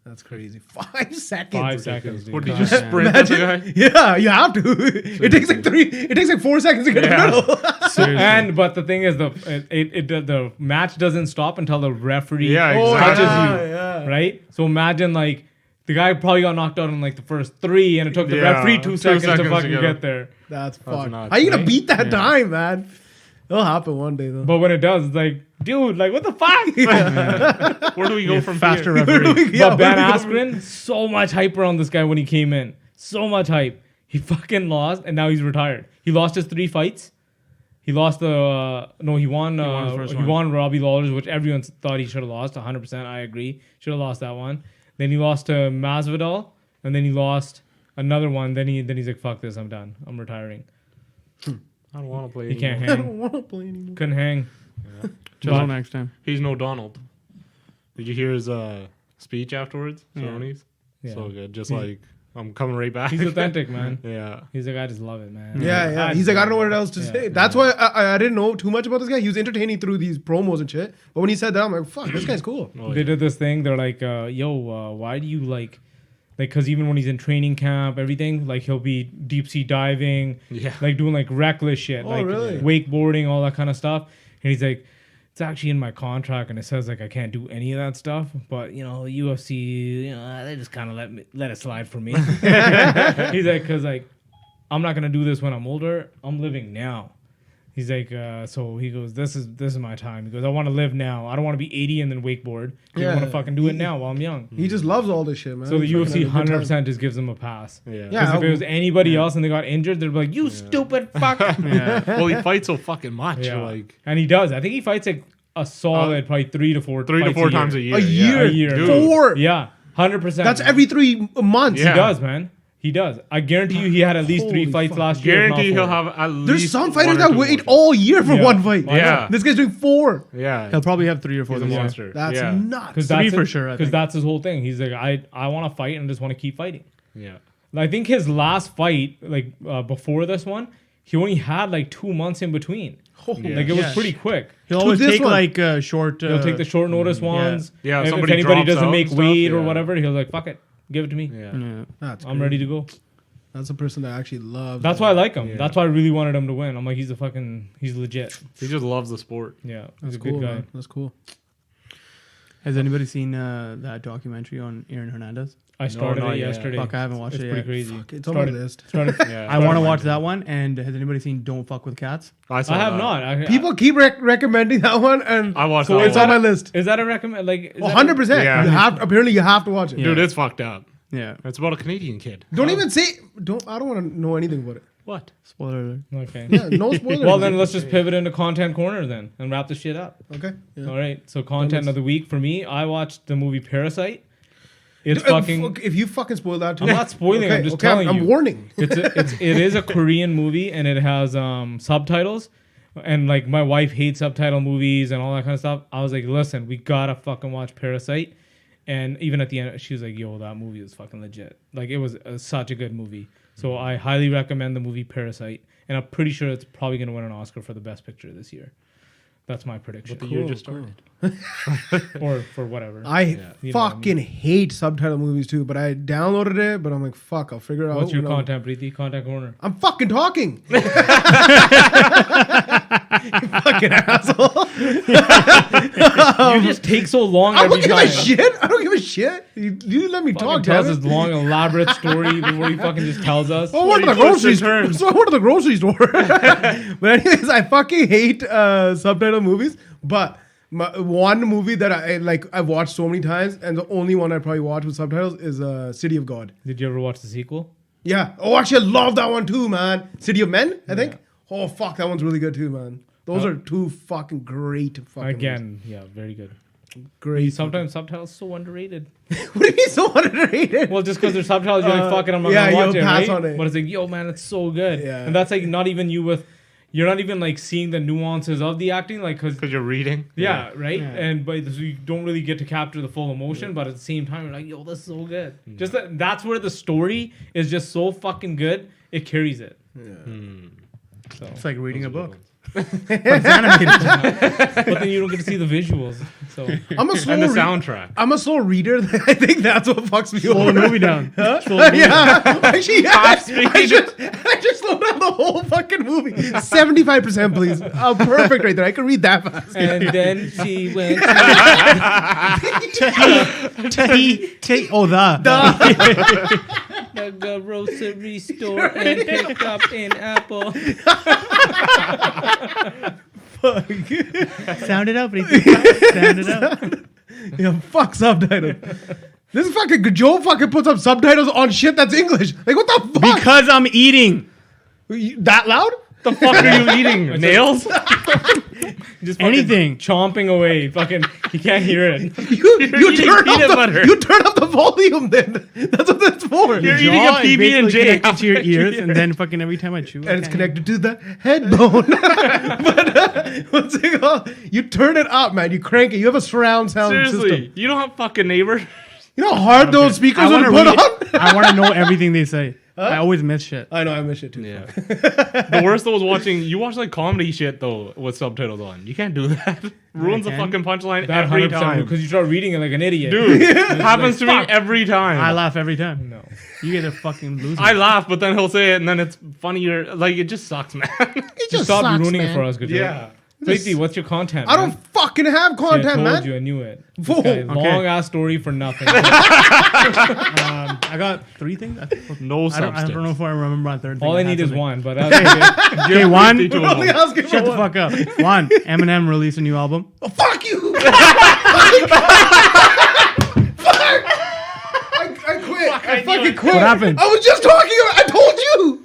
That's crazy. 5 seconds. 5 seconds, dude. What, did you God, just man. sprint at the guy? Yeah, you have to. It takes like 4 seconds to get in the middle. Seriously. But the thing is, the match doesn't stop until the referee Yeah, touches exactly. you, yeah. right? So imagine like the guy probably got knocked out in like the first 3, and it took the Yeah, referee 2 2 seconds to seconds to fucking get get him. there. That's fucked. nuts, How you gonna right? beat that time, man? It'll happen one day, though. But when it does, it's like, dude, like what the fuck? Where do we go from Faster here? referee. Yeah, But Ben where do Askren, so much hype around this guy when he came in. So much hype. He fucking lost, and now he's retired. He lost his 3 fights. He lost he won. won his first He one. won Robbie Lawler's, which everyone thought he should have lost. 100%, I agree. Should have lost that one. Then he lost to Masvidal, and then he lost another one. Then he's like, fuck this, I'm done. I'm retiring. I don't want to play. He can't I hang. don't want to play anymore. Couldn't hang. Till next time. He's no Donald. Did you hear his speech afterwards? Yeah. Ceremonies? Yeah. So good. Just like, I'm coming right back. He's authentic, man. Yeah. He's like, I just love it, man. Yeah. He's like, I don't know what else to say. That's why I didn't know too much about this guy. He was entertaining through these promos and shit. But when he said that, I'm like, fuck, this guy's cool. Oh, They did this thing. They're like, why do you like, because even when he's in training camp, everything, like he'll be deep sea diving, like doing like reckless shit, like really? wakeboarding, all that kind of stuff. And he's like, it's actually in my contract, and it says like I can't do any of that stuff. But UFC, they just kind of let it slide for me. He's like, because like I'm not gonna do this when I'm older. I'm living now. He's like, so he goes, this is my time. He goes, I want to live now. I don't want to be 80 and then wakeboard. I want to fucking do it now while I'm young. He just loves all this shit, man. So the He's UFC fucking having a good 100% just gives them a pass. Yeah. Because if it was anybody else and they got injured, they'd be like, you stupid fuck. Yeah. Well, he fights so fucking much. Yeah. Like And he does. I think he fights like a solid probably 3 to 4 times a year. A year? A year. Dude. 4. Yeah, 100%. That's every 3 months. Yeah. He does, man. He does. I guarantee you he had at least 3 Holy fights fuck. last year. if not Guarantee he'll 4. have at least. There's some 1 fighters or that 2 wait more. all year for Yeah. one fight. Yeah. This guy's doing 4. Yeah. He'll probably have 3 or 4 He's a this year. monster. That's yeah. nuts. Because Three that's for sure, I Because think. that's his whole thing. He's like, I want to fight and just want to keep fighting. Yeah. I think his last fight, like before this one, he only had like 2 months in between. Yeah. Like it was Yeah. pretty quick. He'll always this take one. like short. He'll take the short notice ones. Yeah, If somebody anybody drops doesn't out make and stuff, weight or yeah. whatever, he'll like, fuck it, give it to me. Yeah. Yeah. That's I'm ready to go. That's a person that actually loves. That's that. why I like him. Yeah. That's why I really wanted him to win. I'm like, he's legit. He just loves the sport. Yeah, he's That's a cool, good guy. man. That's cool. Has anybody seen that documentary on Aaron Hernandez? I started not it yet. yesterday. Fuck, I haven't watched It's it pretty yet. crazy. Fuck, it's on my list. Started, Yeah. I want to watch that one. And has anybody seen Don't Fuck with Cats? I I have not. People keep recommending that one, and I watched So that it's one. on my list. Is that a recommend? Like, is that 100%. Yeah. You have apparently you have to watch it. Dude, it's fucked up. Yeah. It's about a Canadian kid. Don't even say. I don't want to know anything about it. What? Spoiler alert. Okay. Yeah, no spoilers. Well, then let's just pivot into content corner then and wrap this shit up. Okay. Yeah. All right. So content of the week for me, I watched the movie Parasite. It's Dude, fucking. If you fucking spoil that too. I'm not spoiling. I'm just telling I'm you. warning. It is a Korean movie and it has subtitles. And like my wife hates subtitle movies and all that kind of stuff. I was like, listen, we gotta fucking watch Parasite. And even at the end, she was like, yo, that movie is fucking legit. Like it was such a good movie. So I highly recommend the movie Parasite. And I'm pretty sure it's probably gonna win an Oscar for the best picture this year. That's my prediction. The year just started. Or for whatever. I You know what I fucking hate subtitle movies too, but I downloaded it. But I'm like, fuck, I'll figure it out. What's your when I'm- content, Preeti? Content corner. I'm fucking talking. You fucking asshole. You just take so long I every don't give time. a shit. I don't give a shit. You let me Fucking talk, tells damn this it. long, elaborate story before he fucking just tells us. I went to the he twists grocery and store. turns. So I went to the grocery store. But anyways, I fucking hate subtitle movies. But one movie that I've watched so many times, and the only one I probably watch with subtitles is City of God. Did you ever watch the sequel? Yeah. Oh, actually, I love that one too, man. City of Men, I think. Oh, fuck, that one's really good too, man. Those are two fucking great fucking movies. Again, yeah, very good. Great. Sometimes subtitles so underrated. What do you mean so underrated? Well, just because they're subtitles, you're like, fuck it, I'm not yeah, gonna watch you'll it, pass right? on it. But it's like, yo, man, it's so good. Yeah. And that's like not even you're not even like seeing the nuances of the acting, like Because you're reading. yeah, right. Yeah. And but so you don't really get to capture the full emotion, but at the same time, you're like, yo, this is so good. Just that's where the story is just so fucking good. It carries it. So, It's like reading a book. but then you don't get to see the visuals. So I'm a slow And the reader. soundtrack. I'm a slow reader. I think that's what fucks me Slow over. the movie down. Yeah, actually, yeah. I just slowed down the whole fucking movie. 75%, please. Oh, perfect right there. I can read that fast. and then she went to the grocery store and picked up an apple. Sound it out, Preeti. Sound it out. Yeah, fuck subtitles. This fucking Joe fucking puts up subtitles on shit that's English. Like, what the fuck? Because I'm eating. That loud? The fuck are you eating? Nails? Just fucking Anything. chomping away. Fucking, you can't hear it. You turn up the volume then. That's what that's for. You're Jaw eating a is PB&J basically connected to your after ears, and then fucking every time I chew, And it's connected to the head bone. But what's it called? You turn it up, man. You crank it. You have a surround sound Seriously, system. you don't have fucking neighbors. You know how hard those speakers I are want put to on? I want to know everything they say. I always miss shit. I know, I miss it too. Yeah. The worst though was watching. You watch like comedy shit though with subtitles on. You can't do that. Ruins the can. fucking punchline That every 100% time. because you start reading it like an idiot. Dude, It's happens to like, me every time. I laugh every time. No. You guys are fucking losing. I laugh, but then he'll say it, and then it's funnier. Like it just sucks, man. It Just stop ruining it for us, good yeah. Lately, what's your content? I don't fucking have See, content, I told man. you, I knew it. Whoa. Long ass story for nothing. I got 3 things. No I substance. don't know if I remember my third thing. All I had need is something. one, but that's Okay, one. 52 of We're only them. asking Shut for the one. fuck up. One. Eminem released a new album. Oh, fuck you. I quit. I fucking quit. What happened? I was just talking about. I told you.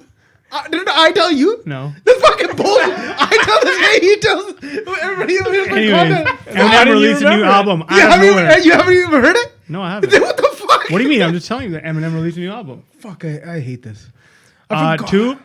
Didn't I tell you? No. This fucking bullshit. I tell this guy. He tells everybody else my Anyways, content. Eminem released a new album. You Out of nowhere. haven't even heard it? No, I haven't. What the fuck? What do you mean? I'm just telling you that Eminem released a new album. Fuck, I hate this. I forgot. 2.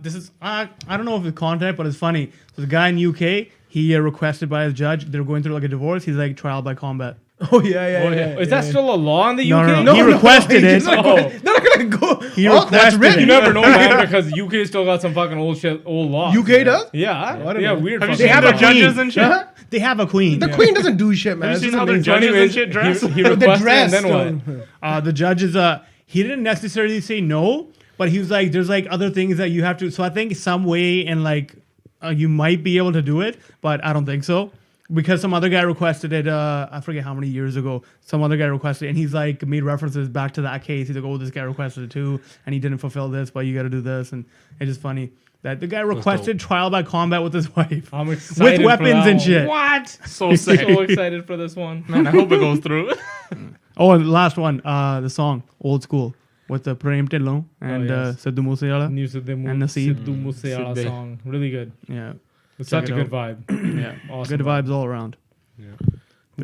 This is I don't know if it's content, but it's funny. So the guy in UK, he requested by his judge. They're going through like a divorce. He's like trial by combat. Oh, yeah. Is that still a law in the No, UK? no. He requested it. They're not gonna go. He Oh, that's requested written. it. You never know, man, because UK still got some fucking old laws. UK does? Yeah, I don't yeah, know. weird. Have you fucking seen have the a queen. judges and shit? Huh? They have a queen. The queen doesn't do shit, man. Have It's you seen just how their amazing. judges and Anyways, shit dress? he The requested dress. and then what? The judge is he didn't necessarily say no, but he was like, there's like other things that you have to. So I think some way and like you might be able to do it, but I don't think so. Because some other guy requested it, I forget how many years ago. Some other guy requested it, and he's like made references back to that case. He's like, "Oh, this guy requested it too, and he didn't fulfill this, but you got to do this." And it's just funny that the guy requested trial by combat with his wife, I'm excited with weapons for that and one. shit. What? So sick. So excited for this one. Man, I hope it goes through. Oh, and the last one, the song "Old School" with the Prem Tilon and yes. Sidhu Moosewala. News of the And Naseeb. Sidhu Moosewala Sidhu. song. Really good. Yeah, It's Check such a it good vibe. yeah, Awesome. good vibes all around.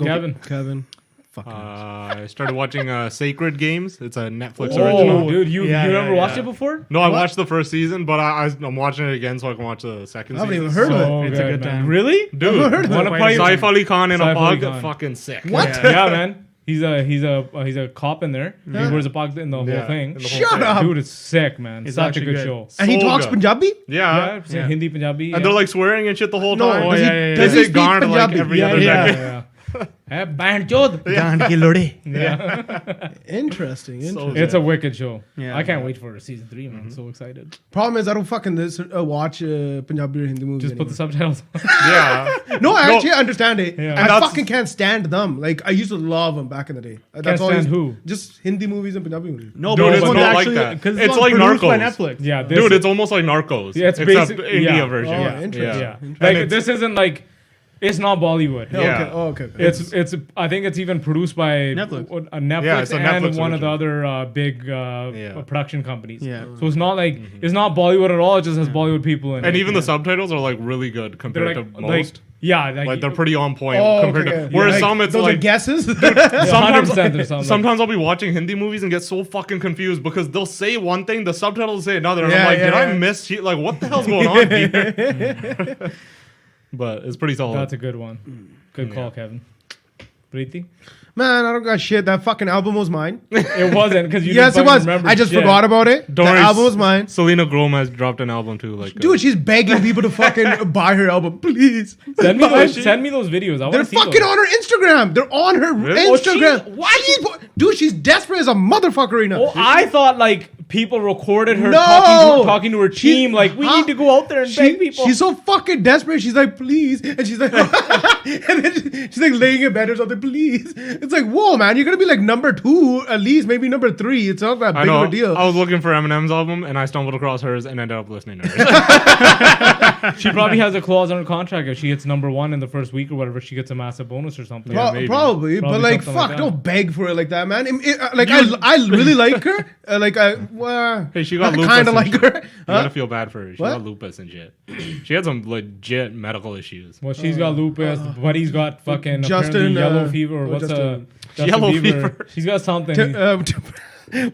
Kevin. Fucking. I started watching Sacred Games. It's a Netflix Oh, original. dude, you Yeah, never yeah, watched yeah. it before? No, I watched the first season, but I'm watching it again so I can watch the second I haven't season. even heard of it. So It's a good man. time. Really? Dude, heard of it. Wanna play? Saif Ali Khan in a Saif Ali pug, Khan. fucking sick. What? Yeah, man. He's a cop in there. He wears a pug in the whole Yeah, thing. in the whole Shut thing. up. Dude, it's sick, man. It's Such a actually good good. show. And he So talks good. Punjabi? Yeah. Yeah, Hindi, Punjabi. And they're like swearing and shit the whole No, time. does he- yeah. does They he say speak Garn like Punjabi? every Yeah, other yeah. decade. Hey, Banjod. Gand ki lode. Interesting. It's a wicked show. Yeah. I can't wait for season 3, man. So excited. Problem is, I don't fucking watch Punjabi or Hindi movies. Just put the anymore. subtitles. Yeah. No, I actually understand it. Yeah. I And that's- fucking can't stand them. Like I used to love them back in the day. That's Can't all I stand used- who? Just Hindi movies and Punjabi movies. No, Dude, but it's one's not like actually, that. because It's like produced by Narcos. Netflix. Yeah, this Dude, is- it's almost like Narcos. Yeah, it's except basic- India yeah. version. Oh, interesting. yeah. And Like it's- this isn't like it's not Bollywood. Yeah. Okay. Oh, okay. It's I think it's even produced by Netflix. a Netflix Yeah, it's a and Netflix one of the original. other big Yeah. production companies. Yeah. So it's not like it's not Bollywood at all. It just has Bollywood people in it. And even the subtitles are like really good they're compared like to most. yeah, Like they're pretty on point Oh, compared okay. to. Whereas Like, some it's those are like guesses. sometimes 100% or something. sometimes I'll be watching Hindi movies and get so fucking confused because they'll say one thing, the subtitles say another, and Yeah, I'm like, yeah, did I yeah. miss shit? Like, what the hell's going on here? But it's pretty solid. That's a good one. Good call, Kevin. Preeti? Man, I don't got shit. That fucking album was mine. It wasn't because you Yes, it didn't was. remember I just shit. forgot about it. Don't The worry, album was mine. Selena Gomez dropped an album too. Like, Dude, she's begging people to fucking buy her album, please. Send me Buy those. it. Send me those videos. I They're want to see fucking those. on her Instagram. They're on her Really? Oh, Instagram. Dude, she's desperate as a motherfucker right now. Oh, I thought like people recorded her No! talking to her team. Like we need to go out there and beg people. She's so fucking desperate. She's like, please. And she's like, and then she's like laying in bed or something, please. It's like, whoa, man, you're going to be like number 2, at least, maybe number 3. It's not that I big know. of a deal. I was looking for Eminem's album and I stumbled across hers and ended up listening to hers. She probably has a clause on her contract. If she hits number 1 in the first week or whatever, she gets a massive bonus or something. maybe. Probably, but like, something fuck, like that. don't beg for it like that, man. Like, I really like her. well, Hey, she got I lupus. kind of and like shit. her. You Huh? gotta feel bad for her. She What? got lupus and shit. She had some legit medical issues. Well, she's got lupus. Buddy's got fucking Justin, apparently yellow fever. Or what's Justin. Justin Yellow Bieber. fever. She's got something.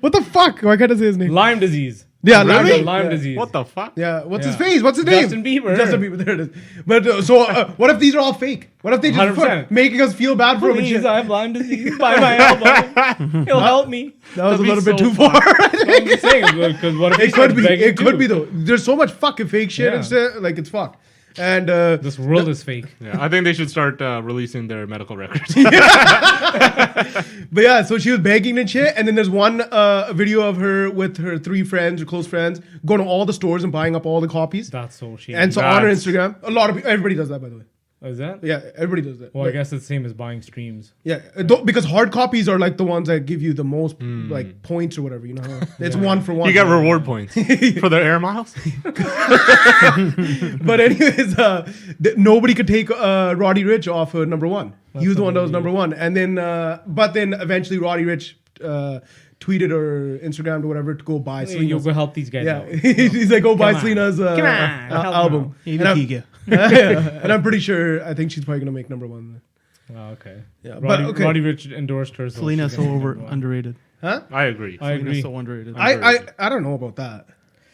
What the fuck? Why can't I say his name? Lyme disease. Yeah, Really? Lyme. Lyme Yeah. disease. What the fuck? Yeah, what's his Yeah. face? What's his name? Justin Bieber. Justin Bieber. There it is. But what if these are all fake? What if they just 100%. making us feel bad for him and Please, shit? I have Lyme disease. Buy my album. He'll help me. That was a That'd be little bit so too far. I'm just saying, because what if It he could starts be. begging It could too? be though. There's so much fucking fake shit and Yeah. shit. Like it's fucked. And This world is fake. Yeah, I think they should start releasing their medical records. but yeah, so she was begging and shit. And then there's one video of her with her 3 friends or close friends going to all the stores and buying up all the copies. That's so shady. And so on her That's- Instagram, a lot of everybody does that, by the way. Is that? Yeah, everybody does that. Well, I Like, guess it's the same as buying streams. yeah, because hard copies are like the ones that give you the most like points or whatever. You know, how it's one for one. You get reward points for their air miles. But anyways, nobody could take Roddy Ricch off number 1. He was the one that was number 1, and then but then eventually Roddy Ricch tweeted or Instagrammed or whatever to go buy Hey, you'll Selena's. go help these guys Yeah, out. he's like, go buy on. Selena's Come on, help album. Even And I'm, Giga. and I'm pretty sure, I think she's probably gonna make number 1. Oh, okay. Yeah, Roddy, but okay. Roddy Ricch endorsed her. So Selena's she's so gonna be over number one. underrated. Huh? I agree. I Selena's agree. so underrated. I don't know about that.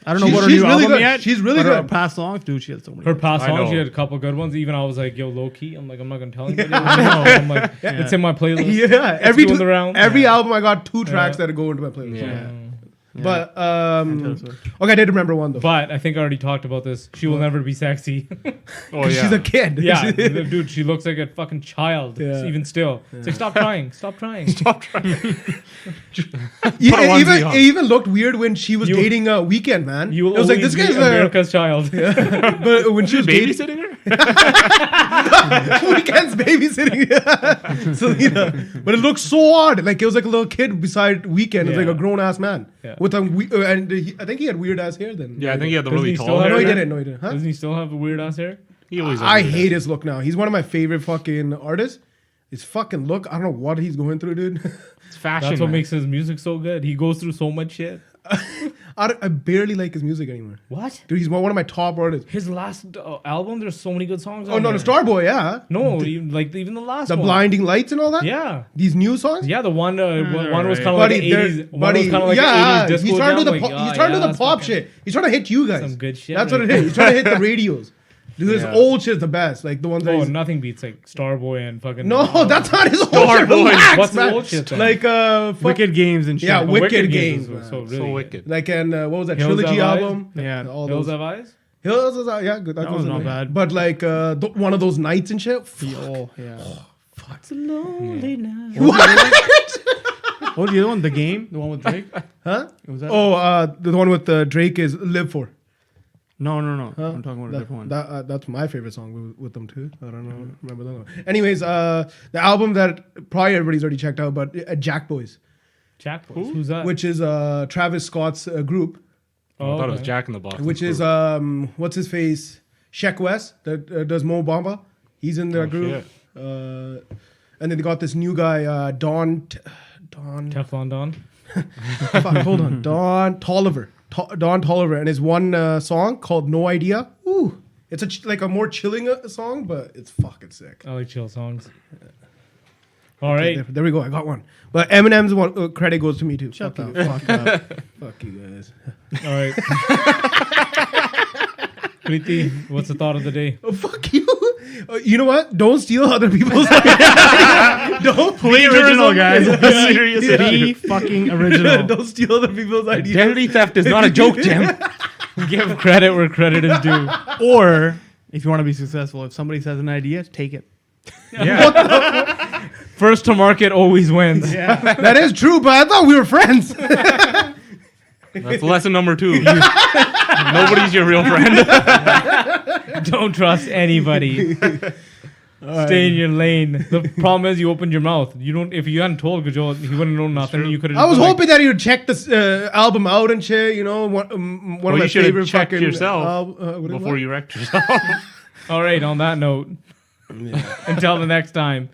I don't know She's- what her she's new really album good. yet. She's really but her good. past songs, dude, she has so many. Her hits. past I songs, she know. had a couple good ones. Even I was like, yo, low key. I'm like, I'm not going to tell anybody. I'm like, it's in my playlist. Yeah, doing the rounds. every album I got 2 tracks that go into my playlist. Yeah. But Taylor Swift. okay, I did remember one though. But I think I already talked about this. She will never be sexy. Oh yeah. She's a kid. Yeah, dude, she looks like a fucking child. Yeah. Even still. It's like, stop trying. Stop trying. Yeah, onesie on. it even looked weird when she was You- dating Weekend, man. You will it was like always this be guy's America's child. but when she was dating babysitting her. Weekend's babysitting Selena, but it looked so odd. Like it was like a little kid beside Weekend. It's like Yeah. a grown ass man Yeah. with I think he had weird ass hair then. Yeah, I think he had the Doesn't really he tall still hair. have No, he hair? didn't. No, he didn't. Huh? Doesn't he still have weird ass hair? He always. I has hate his look now. He's one of my favorite fucking artists. His fucking look. I don't know what he's going through, dude. It's fashion. That's what man. makes his music so good. He goes through so much shit. I barely like his music anymore. What? Dude, he's one of my top artists. His last album, there's so many good songs. Oh on no, there. the Starboy, yeah. No, even the last The one. blinding lights and all that. Yeah. These new songs. Yeah, the one one was right. kind of like Buddy, the they're- 80s. One buddy, was kind of like yeah, the 80s disco he's trying to do jam, the like, he's trying to do the that's pop fucking shit. He's trying to hit you guys. Some good shit. That's what right it is. He's trying to hit the radios. Dude, his Yeah. old shit's the best. Like the ones that Oh, he's, nothing beats like Starboy and fucking. no, that's not his old shit. Starboy. Relax, What's the man. old shit then? Like Wicked Games and shit. Yeah, Oh, Wicked Games, was man. so really So good. wicked. like and what was that Hills trilogy Have Eyes? album? Yeah. all Hills those. Have Eyes? Hills is yeah, good. That was not bad. But like one of those nights and shit. Oh, yeah. It's a lonely night. What was the other one? The Game? The one with Drake? Huh? Was that? Oh, the one with Drake is "Live For." No. I'm talking about a different one. That's my favorite song with them too. I don't know, remember that one. Anyways, the album that probably everybody's already checked out, but Jack Boys, Jack Boys. Who's that? which is Travis Scott's group, I thought it was okay. Jack in the Box. which is what's his face, Sheck West that does Mo Bamba. He's in that group, and then they got this new guy, Don. Teflon Don. Fuck, hold on, Don Tolliver. Don Tolliver, and his one song called "No Idea." Ooh, it's like a more chilling song, but it's fucking sick. I like chill songs. All right. There we go. I got one. But Eminem's one credit goes to me too. Shut Fuck the up. fuck up. Fuck you guys. All right. Preeti, what's the thought of the day? Oh, fuck you. You know what? Don't steal other people's ideas. Don't Be original, guys. Serious. Be fucking original. Don't steal other people's ideas. Identity theft is not a joke, Jim. Give credit where credit is due. Or, if you want to be successful, if somebody says an idea, take it. Yeah. First to market always wins. That is true, but I thought we were friends. That's lesson number 2. Nobody's your real friend. Don't trust anybody. Stay in your lane. The problem is you opened your mouth. You don't. If you hadn't told Gajol, he wouldn't know nothing. You could have. I was hoping that you'd check this album out and shit. You know, one of Well, my you should have favorite checked fucking yourself before you wrecked yourself. All right. On that note, until the next time.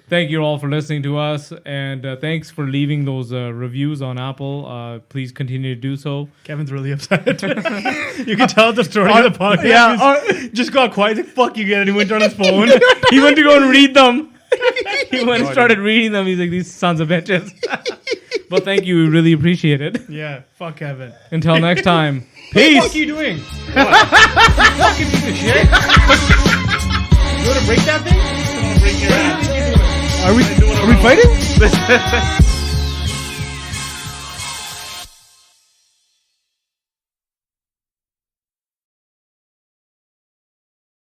thank you all for listening to us, and thanks for leaving those reviews on Apple. Please continue to do so. Kevin's really upset. You can tell the story of the podcast. Yeah, just got quiet. Like, fuck you, again. And he went on his phone. He went to go and read them. He went and started reading them. He's like, these sons of bitches. But thank you. We really appreciate it. Yeah, fuck Kevin. Until next time. What the Peace. fuck are you doing? Fucking piece of shit. You want to break that thing? Break your ass. Are we fighting?